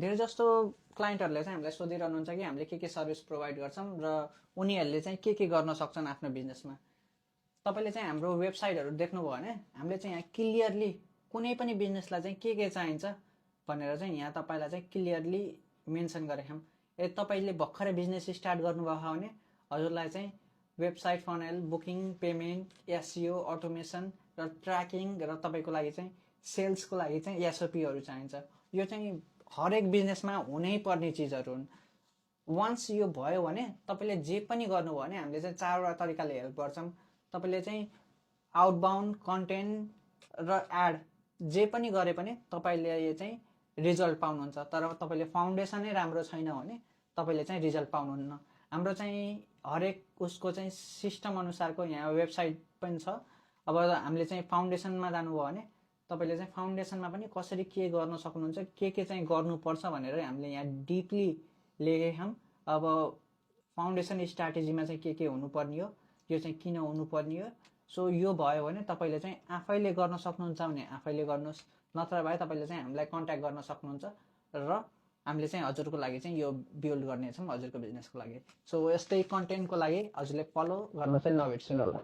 धेरै जस्तो क्लाइन्टहरूले चाहिँ हामीलाई सोधिरहनुहुन्छ कि हामीले के सर्भिस प्रोभाइड गर्छौँ र उनीहरूले चाहिँ के गर्न सक्छन् आफ्नो बिजनेसमा। तपाईँले चाहिँ हाम्रो वेबसाइटहरू देख्नुभयो भने हामीले चाहिँ यहाँ क्लियरली कुनै पनि बिजनेसलाई चाहिँ के चाहिन्छ भनेर चाहिँ यहाँ तपाईँलाई चाहिँ क्लियरली मेन्सन गरेका छौँ। यदि तपाईँले भर्खरै बिजनेस स्टार्ट गर्नुभएको छ भने हजुरलाई चाहिँ website funnel, booking, payment, SEO, automation र ट्र्याकिङ र तपाईँको लागि चाहिँ सेल्सको लागि चाहिँ एसओपीहरू चाहिन्छ। यो चाहिँ हरेक बिजनेसमा हुनै पर्ने चिजहरू हुन्। वान्स यो भयो भने तपाईँले जे पनि गर्नुभयो भने हामीले चाहिँ 4वटा तरिकाले हेल्प गर्छौँ। तपाईँले चाहिँ आउटबाउन्ड कन्टेन्ट र एड जे पनि गरे पनि तपाईँले यो चाहिँ रिजल्ट पाउनुहुन्छ। तर तपाईँले फाउन्डेसनै राम्रो छैन भने तपाईँले चाहिँ रिजल्ट पाउनुहुन्न। हाम्रो चाहिँ हरेक उसको चाहिँ सिस्टम अनुसारको यहाँ वेबसाइट पनि छ। अब हामीले चाहिँ फाउन्डेसनमा जानुभयो भने तपाईँले चाहिँ फाउन्डेसनमा पनि कसरी के गर्न सक्नुहुन्छ, के चाहिँ गर्नुपर्छ भनेर हामीले यहाँ डिपली लेखेका छौँ। अब फाउन्डेसन स्ट्राटेजीमा चाहिँ के हुनुपर्ने हो, यो चाहिँ किन हुनुपर्ने हो। सो यो भयो भने तपाईँले चाहिँ आफैले गर्न सक्नुहुन्छ भने आफैले गर्नुहोस्, नत्र भए तपाईँले चाहिँ हामीलाई कन्ट्याक्ट गर्न सक्नुहुन्छ र हामीले चाहिँ हजुरको लागि चाहिँ यो बिल्ड गर्नेछौँ हजुरको बिजनेसको लागि। सो यस्तै कन्टेन्टको लागि हजुरले फलो गर्न चाहिँ नबिर्सिनु होला।